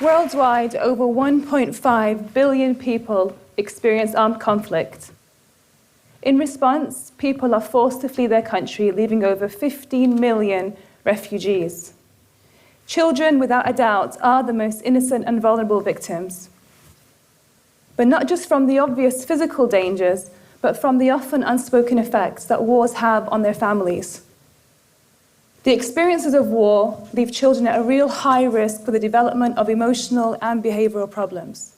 Worldwide, over 1.5 billion people experience armed conflict. In response, people are forced to flee their country, leaving over 15 million refugees. Children, without a doubt, are the most innocent and vulnerable victims. But not just from the obvious physical dangers, but from the often unspoken effects that wars have on their families. The experiences of war leave children at a real high risk for the development of emotional and behavioral problems.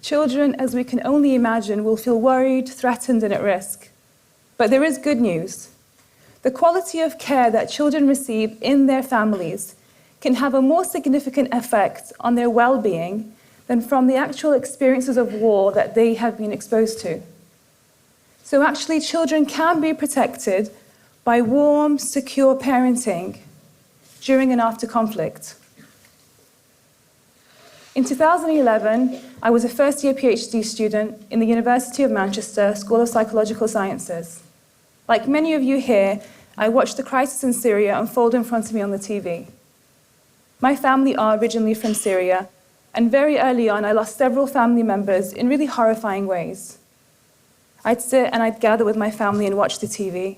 Children, as we can only imagine, will feel worried, threatened, and at risk. But there is good news. The quality of care that children receive in their families can have a more significant effect on their well-being than from the actual experiences of war that they have been exposed to. So actually, children can be protected by warm, secure parenting during and after conflict. In 2011, I was a first-year PhD student in the University of Manchester School of Psychological Sciences. Like many of you here, I watched the crisis in Syria unfold in front of me on the TV. My family are originally from Syria, and very early on, I lost several family members in really horrifying ways. I'd sit and I'd gather with my family and watch the TV.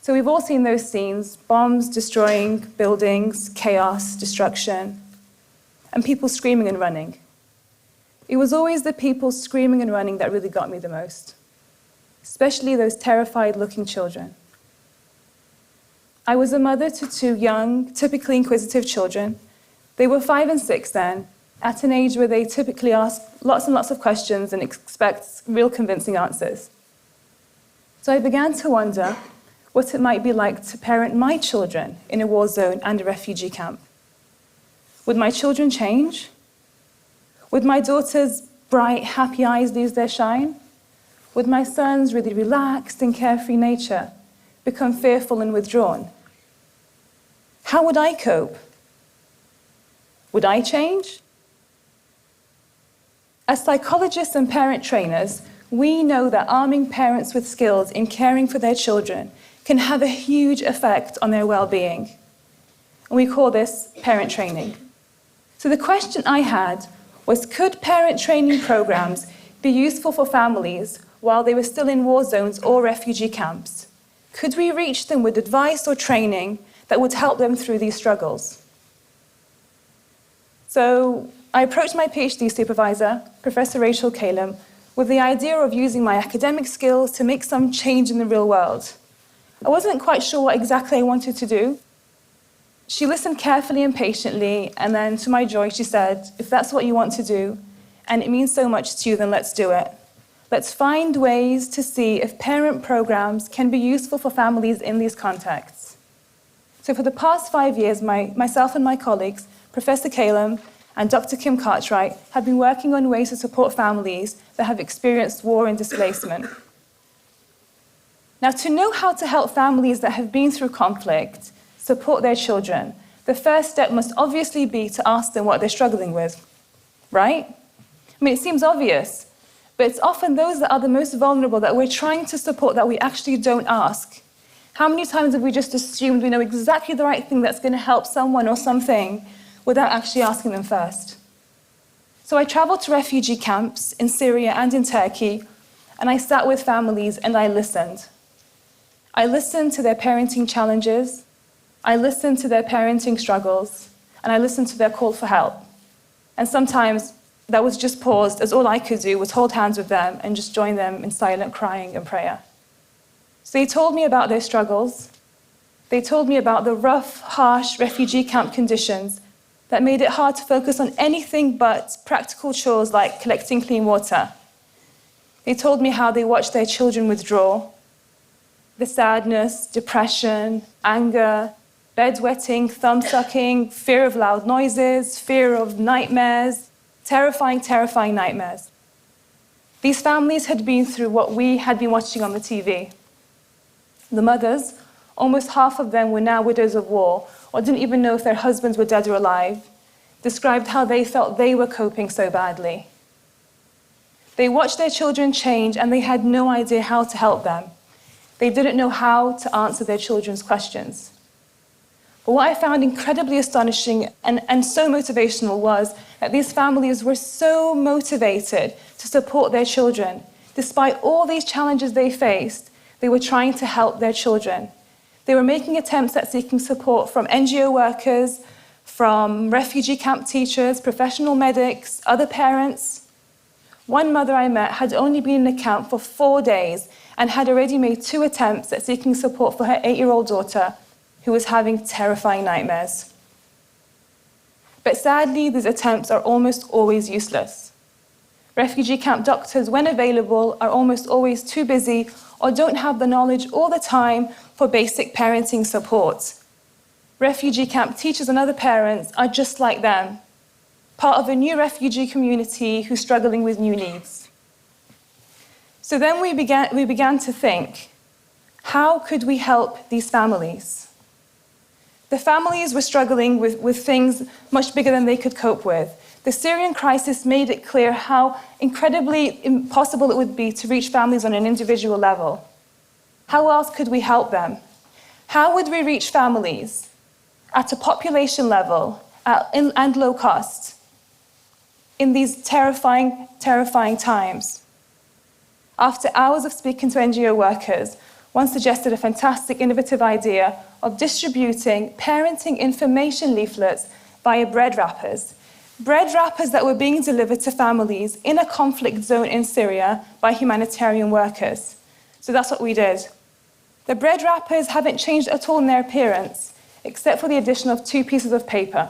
So we've all seen those scenes: bombs destroying buildings, chaos, destruction, and people screaming and running. It was always the people screaming and running that really got me the most, especially those terrified-looking children. I was a mother to two young, typically inquisitive children. They were 5 and 6 then, at an age where they typically ask lots and lots of questions and expect real convincing answers. So I began to wonder what it might be like to parent my children in a war zone and a refugee camp. Would my children change? Would my daughter's bright, happy eyes lose their shine? Would my son's really relaxed and carefree nature become fearful and withdrawn? How would I cope? Would I change? As psychologists and parent trainers, we know that arming parents with skills in caring for their children can have a huge effect on their well-being. And we call this parent training. So the question I had was, could parent training programs be useful for families while they were still in war zones or refugee camps? Could we reach them with advice or training that would help them through these struggles? So I approached my PhD supervisor, Professor Rachel Calum, with the idea of using my academic skills to make some change in the real world. I wasn't quite sure what exactly I wanted to do. She listened carefully and patiently, and then to my joy, she said, if that's what you want to do, and it means so much to you, then let's do it. Let's find ways to see if parent programs can be useful for families in these contexts. So for the past 5 years, myself and my colleagues, Professor Calum and Dr. Kim Cartwright, have been working on ways to support families that have experienced war and displacement. Now, to know how to help families that have been through conflict support their children, the first step must obviously be to ask them what they're struggling with, right? I mean, it seems obvious, but it's often those that are the most vulnerable that we're trying to support that we actually don't ask. How many times have we just assumed we know exactly the right thing that's going to help someone or something without actually asking them first? So I traveled to refugee camps in Syria and in Turkey, and I sat with families and I listened. I listened to their parenting challenges, I listened to their parenting struggles, and I listened to their call for help. And sometimes that was just paused, as all I could do was hold hands with them and just join them in silent crying and prayer. So they told me about their struggles. They told me about the rough, harsh refugee camp conditions that made it hard to focus on anything but practical chores like collecting clean water. They told me how they watched their children withdraw. The sadness, depression, anger, bedwetting, thumb-sucking, fear of loud noises, fear of nightmares, terrifying, terrifying nightmares. These families had been through what we had been watching on the TV. The mothers, almost half of them were now widows of war, or didn't even know if their husbands were dead or alive, described how they felt they were coping so badly. They watched their children change, and they had no idea how to help them. They didn't know how to answer their children's questions. But what I found incredibly astonishing and so motivational was that these families were so motivated to support their children. Despite all these challenges they faced, they were trying to help their children. They were making attempts at seeking support from NGO workers, from refugee camp teachers, professional medics, other parents. One mother I met had only been in a camp for 4 days and had already made 2 attempts at seeking support for her 8-year-old daughter, who was having terrifying nightmares. But sadly, these attempts are almost always useless. Refugee camp doctors, when available, are almost always too busy or don't have the knowledge or the time for basic parenting support. Refugee camp teachers and other parents are just like them, part of a new refugee community who's struggling with new needs. So then we began to think, how could we help these families? The families were struggling with things much bigger than they could cope with. The Syrian crisis made it clear how incredibly impossible it would be to reach families on an individual level. How else could we help them? How would we reach families at a population level and low cost in these terrifying, terrifying times? After hours of speaking to NGO workers, one suggested a fantastic, innovative idea of distributing parenting information leaflets via bread wrappers. Bread wrappers that were being delivered to families in a conflict zone in Syria by humanitarian workers. So that's what we did. The bread wrappers haven't changed at all in their appearance, except for the addition of 2 pieces of paper.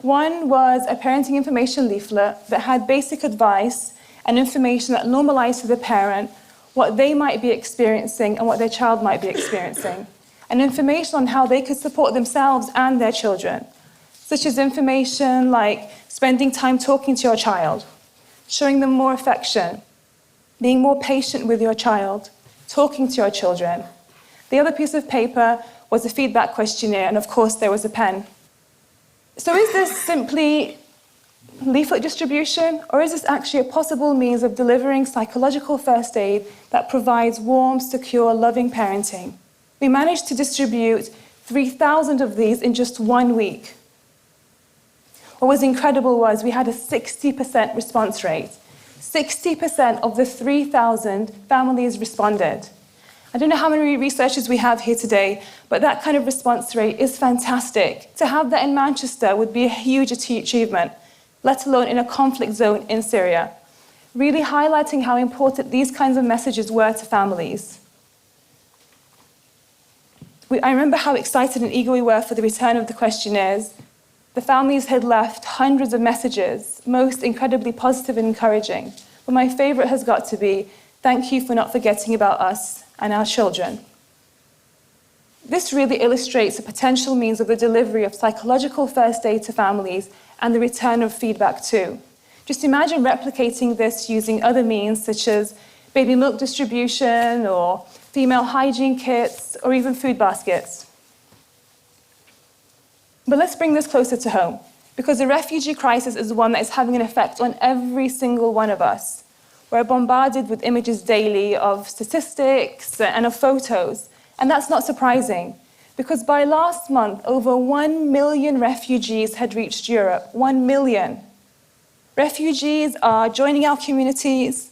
One was a parenting information leaflet that had basic advice and information that normalized to the parent what they might be experiencing and what their child might be experiencing, and information on how they could support themselves and their children, such as information like spending time talking to your child, showing them more affection, being more patient with your child, talking to your children. The other piece of paper was a feedback questionnaire, and of course there was a pen. So is this simply leaflet distribution, or is this actually a possible means of delivering psychological first aid that provides warm, secure, loving parenting? We managed to distribute 3,000 of these in just 1 week. What was incredible was we had a 60% response rate. 60% of the 3,000 families responded. I don't know how many researchers we have here today, but that kind of response rate is fantastic. To have that in Manchester would be a huge achievement, let alone in a conflict zone in Syria, really highlighting how important these kinds of messages were to families. I remember how excited and eager we were for the return of the questionnaires. The families had left hundreds of messages, most incredibly positive and encouraging. But my favorite has got to be, thank you for not forgetting about us and our children. This really illustrates the potential means of the delivery of psychological first aid to families and the return of feedback too. Just imagine replicating this using other means such as baby milk distribution or female hygiene kits or even food baskets. But let's bring this closer to home, because the refugee crisis is one that is having an effect on every single one of us. We're bombarded with images daily of statistics and of photos, and that's not surprising, because by last month, over 1 million refugees had reached Europe. 1 million. Refugees are joining our communities,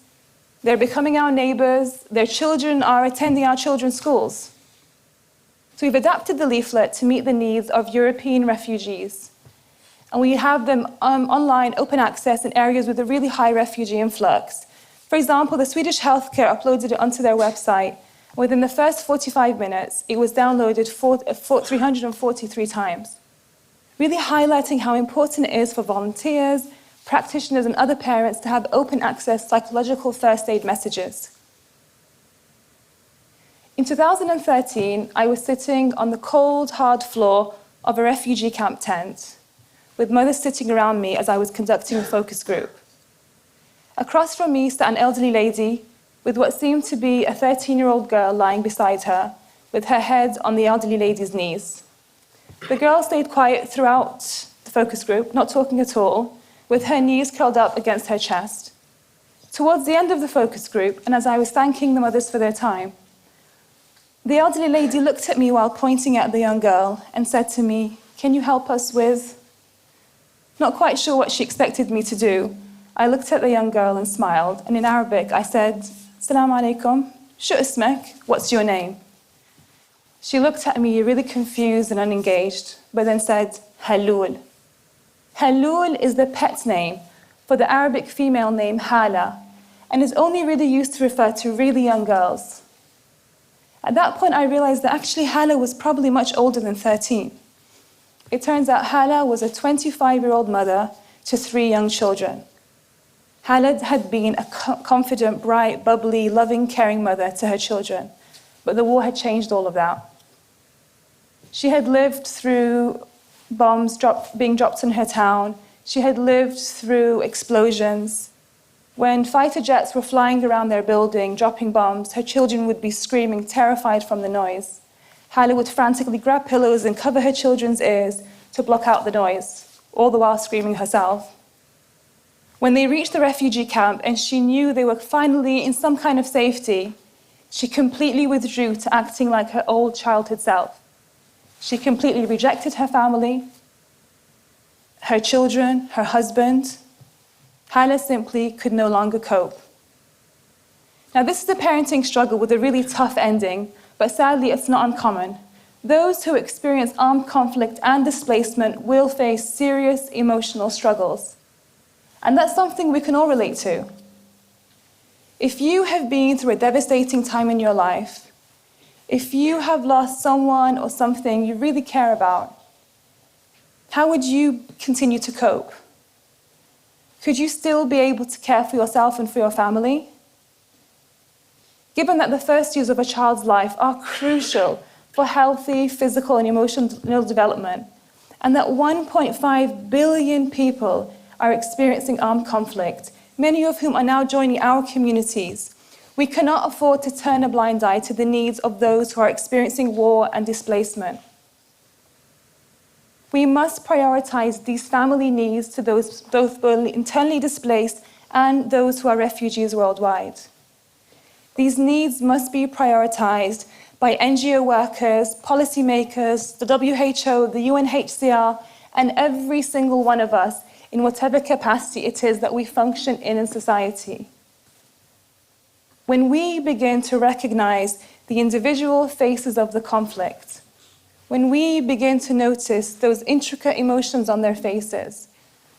they're becoming our neighbors, their children are attending our children's schools. So we've adapted the leaflet to meet the needs of European refugees. And we have them online, open access in areas with a really high refugee influx. For example, the Swedish Healthcare uploaded it onto their website. Within the first 45 minutes, it was downloaded 343 times, really highlighting how important it is for volunteers, practitioners, and other parents to have open access psychological first aid messages. In 2013, I was sitting on the cold, hard floor of a refugee camp tent, with mothers sitting around me as I was conducting a focus group. Across from me sat an elderly lady with what seemed to be a 13-year-old girl lying beside her, with her head on the elderly lady's knees. The girl stayed quiet throughout the focus group, not talking at all, with her knees curled up against her chest. Towards the end of the focus group, and as I was thanking the mothers for their time, The elderly lady looked at me while pointing at the young girl and said to me, "Can you help us with?" Not quite sure what she expected me to do, I looked at the young girl and smiled, and in Arabic I said, "Assalamu alaikum, shu ismek, what's your name?" She looked at me really confused and unengaged, but then said, "Halul." Halul is the pet name for the Arabic female name Hala, and is only really used to refer to really young girls. At that point, I realized that actually Hala was probably much older than 13. It turns out Hala was a 25-year-old mother to 3 young children. Hala had been a confident, bright, bubbly, loving, caring mother to her children, but the war had changed all of that. She had lived through bombs being dropped on her town. She had lived through explosions. When fighter jets were flying around their building, dropping bombs, her children would be screaming, terrified from the noise. Hala would frantically grab pillows and cover her children's ears to block out the noise, all the while screaming herself. When they reached the refugee camp and she knew they were finally in some kind of safety, she completely withdrew to acting like her old childhood self. She completely rejected her family, her children, her husband. Hala simply could no longer cope. Now, this is a parenting struggle with a really tough ending, but sadly it's not uncommon. Those who experience armed conflict and displacement will face serious emotional struggles. And that's something we can all relate to. If you have been through a devastating time in your life, if you have lost someone or something you really care about, how would you continue to cope? Could you still be able to care for yourself and for your family? Given that the first years of a child's life are crucial for healthy physical and emotional development, and that 1.5 billion people are experiencing armed conflict, many of whom are now joining our communities, we cannot afford to turn a blind eye to the needs of those who are experiencing war and displacement. We must prioritize these family needs to those both internally displaced and those who are refugees worldwide. These needs must be prioritized by NGO workers, policymakers, the WHO, the UNHCR, and every single one of us in whatever capacity it is that we function in society. When we begin to recognize the individual faces of the conflict, when we begin to notice those intricate emotions on their faces,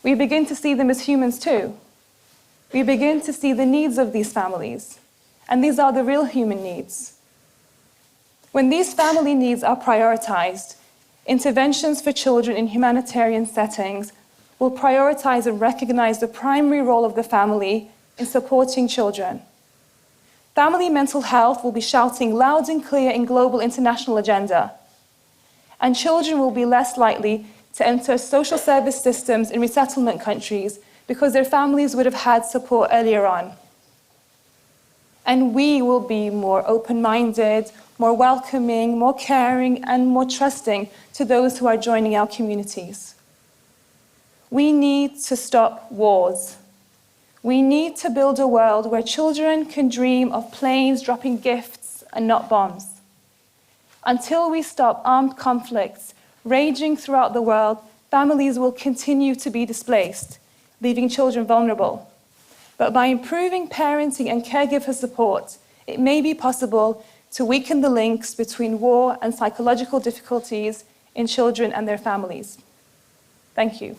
we begin to see them as humans too. We begin to see the needs of these families, and these are the real human needs. When these family needs are prioritized, interventions for children in humanitarian settings will prioritize and recognize the primary role of the family in supporting children. Family mental health will be shouting loud and clear in global international agenda, and children will be less likely to enter social service systems in resettlement countries because their families would have had support earlier on. And we will be more open-minded, more welcoming, more caring, and more trusting to those who are joining our communities. We need to stop wars. We need to build a world where children can dream of planes dropping gifts and not bombs. Until we stop armed conflicts raging throughout the world, families will continue to be displaced, leaving children vulnerable. But by improving parenting and caregiver support, it may be possible to weaken the links between war and psychological difficulties in children and their families. Thank you.